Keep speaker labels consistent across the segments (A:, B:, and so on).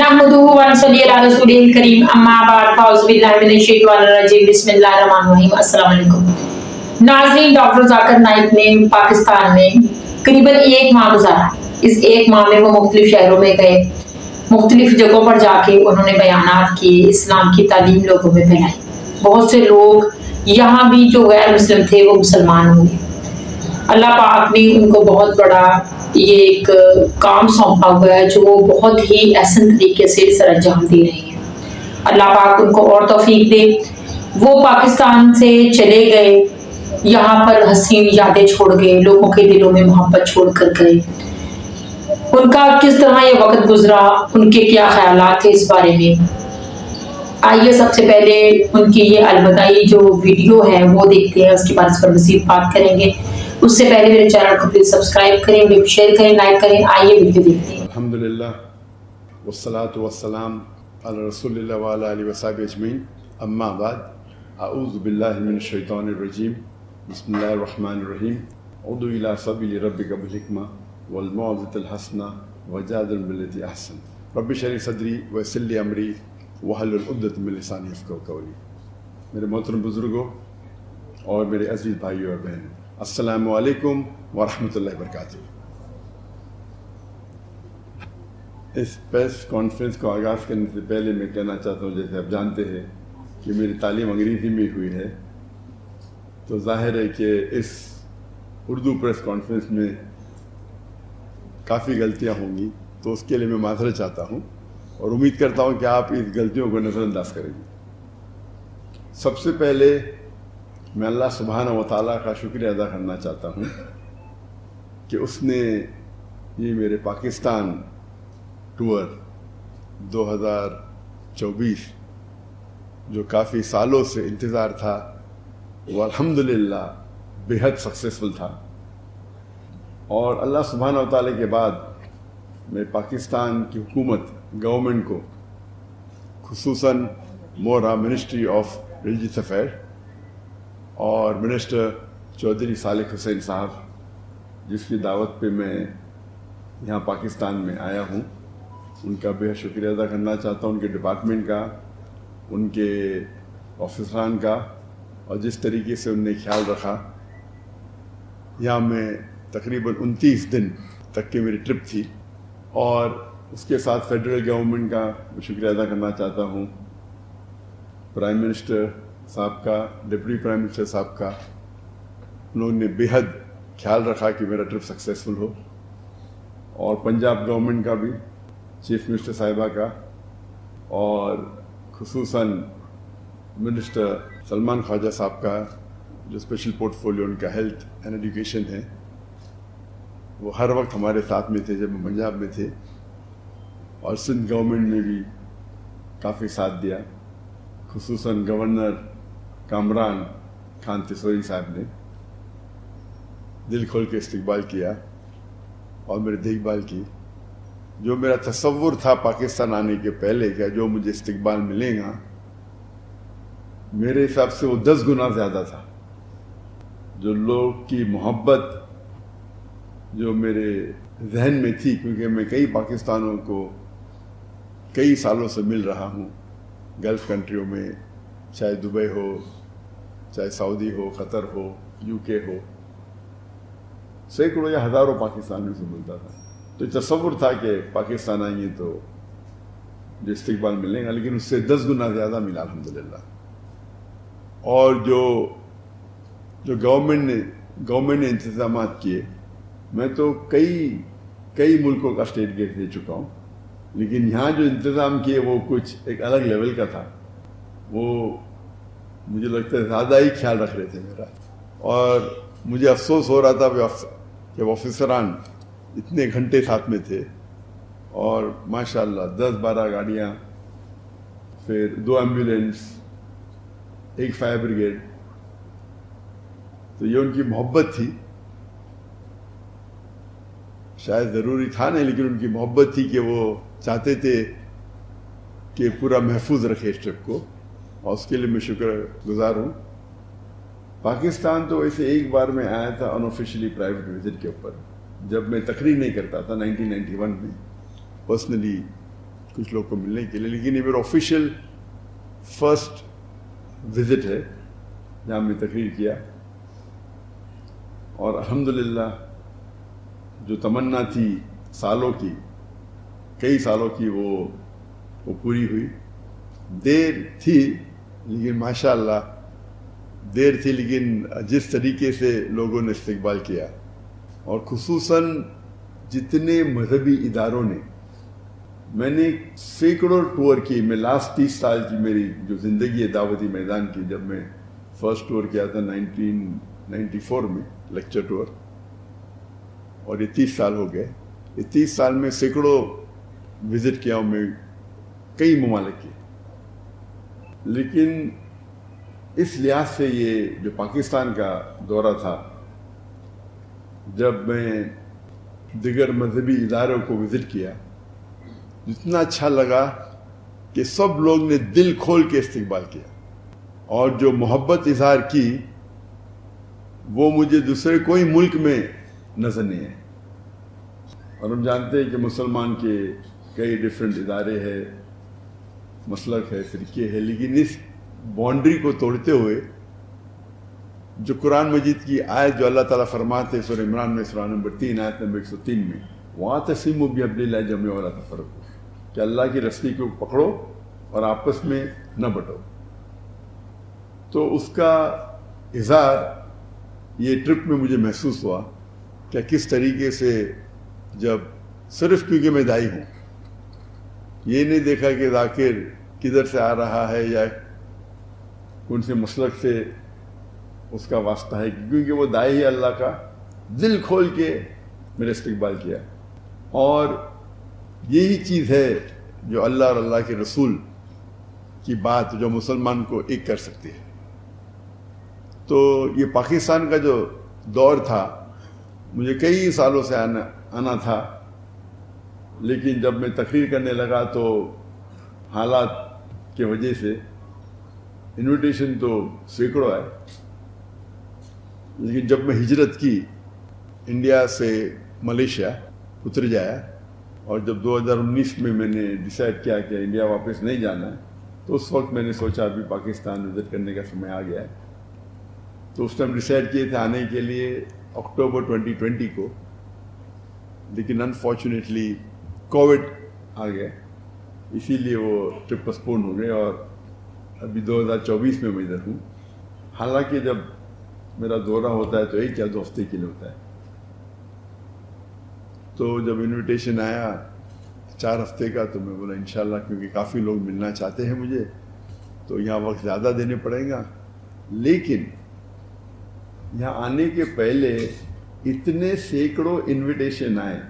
A: नहमदुहु व नसल्ली अला रसूलिल करीम अम्मा बाद फ़ाउज़ु बिल्लाहि मिनश शैतानिर रजीम बिस्मिल्लाहिर रहमानिर रहीम। अस्सलाम वालेकुम नाज़रीन, डॉक्टर ज़ाकिर नाइक ने पाकिस्तान में करीबन एक माह गुजारा। इस एक माह में वो मुख्तलिफ शहरों में गए, मुख्तलिफ जगहों पर जाके उन्होंने बयानात किए, इस्लाम की तालीम लोगों में फैलाई। बहुत से लोग यहाँ भी जो गैर मुस्लिम थे वो मुसलमान हुए। अल्लाह पाक ने उनको बहुत बड़ा ये एक काम सौंपा हुआ है जो वो बहुत ही एहसन तरीके से सर अंजाम दे रहे हैं। अल्लाह पाक उनको और तौफीक दे। वो पाकिस्तान से चले गए, यहाँ पर हसीन यादें छोड़ गए, लोगों के दिलों में मोहब्बत छोड़ कर गए। उनका किस तरह ये वक्त गुजरा, उनके क्या ख्यालात थे इस बारे में, आइए सबसे पहले उनकी ये अलविदाई जो वीडियो है वो देखते हैं, उसके बाद इस पर मज़ीद बात करेंगे। उससे पहले मेरे चैनल को प्लीज सब्सक्राइब करें, वीडियो शेयर करें, लाइक करें। आइए वीडियो देखते हैं।
B: अल्हम्दुलिल्लाह वस्सलातु वस्सलाम अला रसूलिल्लाह व अला आलिहि व सहबिहि अजमईन। अम्मा बाद, अऊज़ु बिल्लाहि मिनश शैतानिर रजीम, बिस्मिल्लाहिर रहमानिर रहीम। उदु इला सबीलि रब्बिका बिल हिकमा वल मौइज़तिल हसना वजादिल बिल्लती अहसन। रब्बि शरह सदरी व यस्सिर ली अमरी वहलुल उक़दतम मिन लिसानी यफ़क़हू क़ौली। मेरे मोहतरम बुजुर्गों और मेरे अजीज़ भाइयों और बहनों, अस्सलामु अलैकुम व रहमतुल्लाहि व बरकातुहू। इस प्रेस कॉन्फ्रेंस को आगाज़ करने से पहले मैं कहना चाहता हूँ, जैसे आप जानते हैं कि मेरी तालीम अंग्रेज़ी में हुई है, तो ज़ाहिर है कि इस उर्दू प्रेस कॉन्फ्रेंस में काफ़ी गलतियाँ होंगी, तो उसके लिए मैं माज़रत चाहता हूँ और उम्मीद करता हूँ कि आप इस गलतियों को नज़रअंदाज करेंगे। सबसे पहले मैं अल्लाह सुब्हानहू व तआला का शुक्रिया अदा करना चाहता हूँ कि उसने ये मेरे पाकिस्तान टूर 2024 जो काफ़ी सालों से इंतज़ार था, वो अल्हम्दुलिल्लाह बेहद सक्सेसफुल था। और अल्लाह सुब्हानहू व तआला के बाद मैं पाकिस्तान की हुकूमत, गवर्नमेंट को, खुसूसन मोरा मिनिस्ट्री ऑफ रिलीजियस अफेयर और मिनिस्टर चौधरी सालिक हुसैन साहब, जिसकी दावत पे मैं यहाँ पाकिस्तान में आया हूँ, उनका बेहद शुक्रिया अदा करना चाहता हूँ, उनके डिपार्टमेंट का, उनके ऑफिसरान का, और जिस तरीके से उनने ख्याल रखा। यहाँ मैं तकरीबन 29 दिन तक की मेरी ट्रिप थी और उसके साथ फेडरल गवर्नमेंट का शुक्रिया अदा करना चाहता हूँ, प्राइम मिनिस्टर साहब का, डिप्टी प्राइम मिनिस्टर साहब का। उन्होंने बेहद ख्याल रखा कि मेरा ट्रिप सक्सेसफुल हो, और पंजाब गवर्नमेंट का भी, चीफ मिनिस्टर साहिबा का, और खुसूसन मिनिस्टर सलमान ख्वाजा साहब का, जो स्पेशल पोर्टफोलियो उनका हेल्थ एंड एजुकेशन है। वो हर वक्त हमारे साथ में थे जब हम पंजाब में थे, और सिंध गवर्नमेंट में भी काफ़ी साथ दिया। खुसूसन गवर्नर कामरान खान तिसोरी साहब ने दिल खोल के इस्तकबाल किया और मेरी देखभाल की। जो मेरा तसव्वुर था पाकिस्तान आने के पहले का, जो मुझे इस्तकबाल मिलेगा, मेरे हिसाब से वो 10 गुना ज़्यादा था। जो लोग की मोहब्बत जो मेरे जहन में थी, क्योंकि मैं कई पाकिस्तानों को कई सालों से मिल रहा हूँ, गल्फ़ कंट्रियों में, चाहे दुबई हो, चाहे सऊदी हो, कतर हो, यूके हो, सैकड़ों या हज़ारों पाकिस्तानियों से मिलता था। तो तसव्वुर था कि पाकिस्तान आएंगे तो जो इस्तकबाल मिलेगा, लेकिन उससे 10 गुना ज़्यादा मिला अल्हम्दुलिल्लाह। और जो गवर्नमेंट ने इंतज़ाम किए, मैं तो कई मुल्कों का स्टेट गेट दे चुका हूँ, लेकिन यहाँ जो इंतज़ाम किए वो कुछ एक अलग लेवल का था। वो मुझे लगता है ज़्यादा ही ख्याल रख रहे थे मेरा, और मुझे अफसोस हो रहा था जब ऑफिसरान इतने घंटे साथ में थे, और माशाल्लाह 10-12 गाड़ियाँ, फिर 2 एम्बुलेंस, 1 फायर ब्रिगेड। तो ये उनकी मोहब्बत थी, शायद ज़रूरी था नहीं, लेकिन उनकी मोहब्बत थी कि वो चाहते थे कि पूरा महफूज रखे इस ट्रिप को, और उसके लिए मैं शुक्रगुजार हूँ। पाकिस्तान तो वैसे एक बार मैं आया था अनऑफिशियली प्राइवेट विजिट के ऊपर, जब मैं तकरीर नहीं करता था 1991 में, पर्सनली कुछ लोग को मिलने के लिए, लेकिन ये मेरा ऑफिशियल फर्स्ट विजिट है जहाँ मैं तकरीर किया। और अल्हम्दुलिल्लाह जो तमन्ना थी सालों की, कई सालों की, वो पूरी हुई। देर थी लेकिन माशाअल्लाह, देर थी लेकिन जिस तरीके से लोगों ने इस्तकबाल किया, और खुसूसन जितने मजहबी इदारों ने, मैंने सैकड़ों टूर की। मैं लास्ट 30 साल की मेरी जो ज़िंदगी है दावती मैदान की, जब मैं फर्स्ट टूर किया था 1994 में, लेक्चर टूर, और ये 30 साल हो गए। ये 30 साल में सैकड़ों विज़िट किया हूँ मैं कई ममालिक की। लेकिन इस लिहाज से ये जो पाकिस्तान का दौरा था, जब मैं दिगर मजहबी इदारों को विज़िट किया, इतना अच्छा लगा कि सब लोग ने दिल खोल के इस्तकबाल किया, और जो मोहब्बत इजहार की वो मुझे दूसरे कोई मुल्क में नज़र नहीं है। और हम जानते हैं कि मुसलमान के कई डिफरेंट इदारे हैं, मसलक है, फ़िरके है, लेकिन इस बाउंड्री को तोड़ते हुए जो कुरान मजीद की आयत जो अल्लाह ताला फरमाते हैं सूरह इमरान में सूरह नंबर 3 आयत नंबर 103 में, वातसिमू बिहब्लिल्लाहि जमीअन वला तफर्रक़ू, कि अल्लाह की रस्सी को पकड़ो और आपस में न बंटो। तो उसका इज़हार ये ट्रिप में मुझे महसूस हुआ कि किस तरीके से, जब सिर्फ क्योंकि मैं दाई हूँ, ये नहीं देखा कि ज़ाकिर किधर से आ रहा है या कौन से मसलक से उसका वास्ता है, क्योंकि वो दाई है अल्लाह का, दिल खोल के मेरा इस्तकबाल किया। और यही चीज़ है जो अल्लाह और अल्लाह के रसूल की बात जो मुसलमान को एक कर सकती है। तो ये पाकिस्तान का जो दौर था, मुझे कई सालों से आना था, लेकिन जब मैं तकरीर करने लगा तो हालात के वजह से इनविटेशन तो सैकड़ों आए। लेकिन जब मैं हिजरत की इंडिया से मलेशिया उतर जाया, और जब 2019 में मैंने डिसाइड किया कि इंडिया वापस नहीं जाना है, तो उस वक्त मैंने सोचा अभी पाकिस्तान विजिट करने का समय आ गया है। तो उस टाइम डिसाइड किए थे आने के लिए अक्टूबर 2020 को, लेकिन अनफॉर्चुनेटली कोविड आ गया, इसीलिए वो ट्रिप पोस्टपोन हो गए, और अभी 2024 में मैं इधर हूँ। हालांकि जब मेरा दौरा होता है तो 1 या 2 हफ्ते के लिए होता है। तो जब इनविटेशन आया 4 हफ्ते का, तो मैं बोला इंशाल्लाह, क्योंकि काफ़ी लोग मिलना चाहते हैं मुझे, तो यहाँ वक्त ज़्यादा देने पड़ेगा। लेकिन यहाँ आने के पहले इतने सैकड़ों इनविटेशन आए,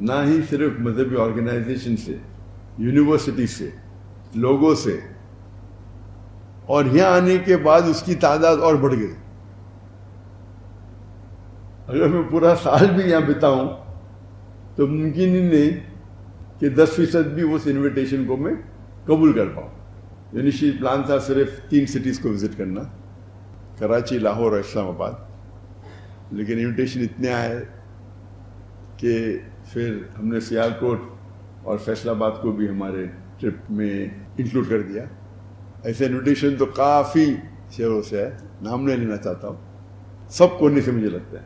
B: ना ही सिर्फ मजहबी ऑर्गेनाइजेशन से, यूनिवर्सिटी से, लोगों से, और यहाँ आने के बाद उसकी तादाद और बढ़ गई। अगर मैं पूरा साल भी यहाँ बिताऊं तो मुमकिन ही नहीं कि 10% भी उस इनविटेशन को मैं कबूल कर पाऊँ। इनिशियल प्लान था सिर्फ 3 सिटीज़ को विज़िट करना, कराची, लाहौर और इस्लामाबाद, लेकिन इनविटेशन इतने आए कि फिर हमने सियालकोट और फैसलाबाद को भी हमारे ट्रिप में इंक्लूड कर दिया। ऐसे इनविटेशन तो काफ़ी शहरों से है, नाम नहीं लेना चाहता हूँ, सब कोने से मुझे लगता है।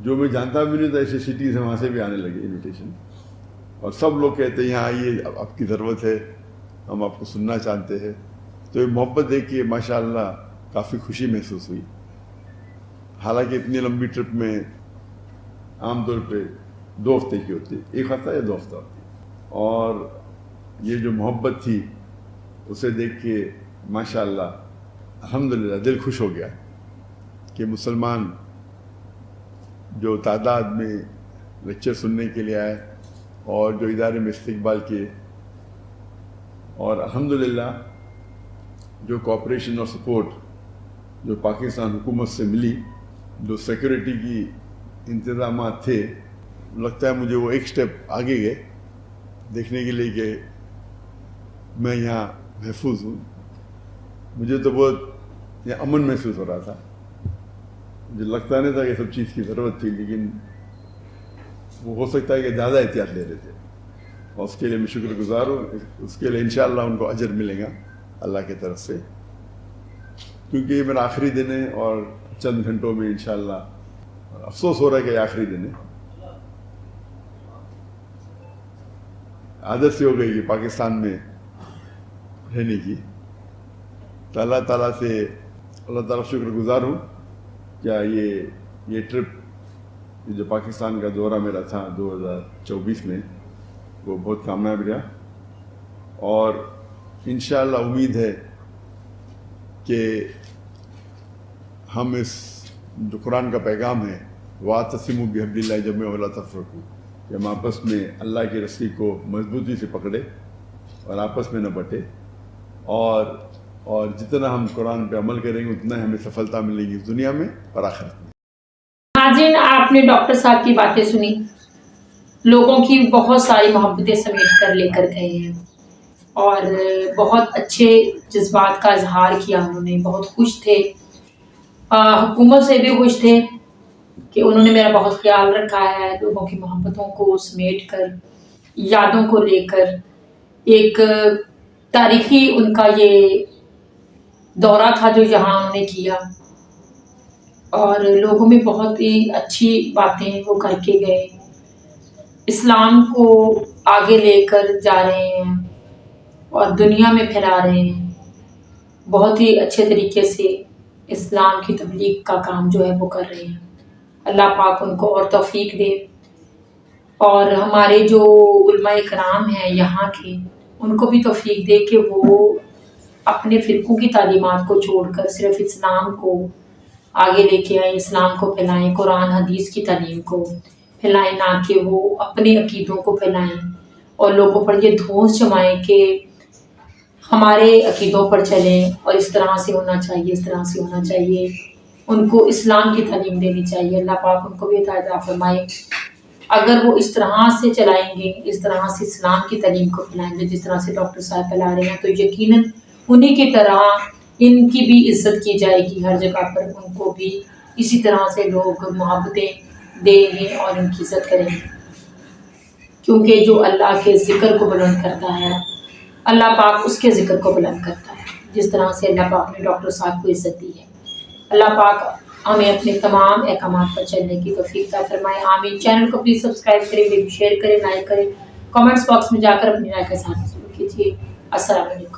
B: जो मैं जानता भी नहीं था ऐसे सिटीज़ हैं, वहाँ से भी आने लगे इनविटेशन, और सब लोग कहते हैं यहाँ आइए, आपकी ज़रूरत है, हम आपको सुनना चाहते हैं। तो ये मोहब्बत देख के माशाअल्लाह काफ़ी खुशी महसूस हुई। हालांकि इतनी लंबी ट्रिप में आमतौर पे 2 हफ्ते की होती है, 1 हफ्ता या 2 हफ्ता होती है, और ये जो मोहब्बत थी उसे देख के माशाअल्लाह अल्हम्दुलिल्लाह दिल खुश हो गया कि मुसलमान जो तादाद में लेक्चर सुनने के लिए आए और जो इदारे में इस्तकबाल किए, और अल्हम्दुलिल्लाह जो कोऑपरेशन और सपोर्ट जो पाकिस्तान हुकूमत से मिली, जो सिक्योरिटी की इंतज़ामात थे, लगता है मुझे वो एक स्टेप आगे गए देखने के लिए कि मैं यहाँ महफूज हूँ। मुझे तो बहुत यहाँ अमन महसूस हो रहा था। मुझे लगता नहीं था कि सब चीज़ की ज़रूरत थी, लेकिन वो हो सकता है कि ज़्यादा एहतियात ले रहे थे। और उसके लिए मैं शुक्रगुजार हूँ। उसके लिए इंशाअल्लाह उनको अजर मिलेगा अल्लाह की तरफ से, क्योंकि ये मेरा आखिरी दिन है और चंद घंटों में इंशाअल्लाह अफसोस हो रहा है कि आखिरी दिन है। आदत से हो गई कि पाकिस्तान में रहने की, तो अल्लाह ताला शुक्रगुजार हूँ। क्या ये ट्रिप, ये जो पाकिस्तान का दौरा मेरा था 2024 में, वो बहुत कामयाब रहा और इंशाअल्लाह उम्मीद है कि हम इस जो कुरान का पैगाम है, वातसिमु बिहब्लिल्लाहि जमीअन वला तफरकू, कि हम आपस में अल्लाह की रस्सी को मजबूती से पकड़े और आपस में न बटे, और जितना हम कुरान पे अमल करेंगे उतना ही हमें सफलता मिलेगी इस दुनिया में और आखिरत में।
A: नाज़रीन, आपने डॉक्टर साहब की बातें सुनी, लोगों की बहुत सारी मोहब्बतें समेट कर लेकर गए हैं और बहुत अच्छे जज्बात का इजहार किया उन्होंने, बहुत खुश थे, हुकूमत से भी खुश थे कि उन्होंने मेरा बहुत ख्याल रखा है। लोगों की मोहब्बतों को समेट कर, यादों को लेकर, एक तारीखी उनका ये दौरा था जो यहाँ उन्होंने किया और लोगों में बहुत ही अच्छी बातें वो करके गए, इस्लाम को आगे लेकर जा रहे हैं और दुनिया में फैला रहे हैं। बहुत ही अच्छे तरीके से इस्लाम की तबलीग का काम जो है वो कर रहे हैं। अल्लाह पाक उनको और तौफीक दे, और हमारे जो उलमाए कराम हैं यहाँ के, उनको भी तौफीक दे कि वो अपने फ़िरक़ों की तालीमात को छोड़कर सिर्फ इस्लाम को आगे लेके आए, इस्लाम को फैलाएं, कुरान हदीस की तालीम को फैलाएं, ना कि वो अपने अकीदों को फैलाएं और लोगों पर ये धौंस जमाएं कि हमारे अकीदों पर चलें और इस तरह से होना चाहिए, इस तरह से होना चाहिए। उनको इस्लाम की तालीम देनी चाहिए। अल्लाह पाक उनको भी हिदायत फरमाए। अगर वो इस तरह से चलाएंगे, इस तरह से इस्लाम की तालीम को फैलाएंगे जिस तरह से डॉक्टर साहब फैला रहे हैं, तो यकीनन उन्हीं की तरह इनकी भी इज्जत की जाएगी हर जगह पर। उनको भी इसी तरह से लोग मोहब्बतें देंगे और उनकी इज्जत करेंगे, क्योंकि जो अल्लाह के ज़िक्र को बुलंद करता है, अल्लाह पाक उसके ज़िक्र को बुलंद करता है, जिस तरह से अल्लाह पाक ने डॉक्टर साहब को इज्जत दी है। अल्लाह पाक हमें अपने तमाम अहकामात पर चलने की तौफीक अता फरमाए। आमीन। चैनल को प्लीज़ सब्सक्राइब करें, वीडियो शेयर करें, लाइक करें, कमेंट्स बॉक्स में जाकर अपनी राय का साथ कीजिए। अस्सलाम वालेकुम।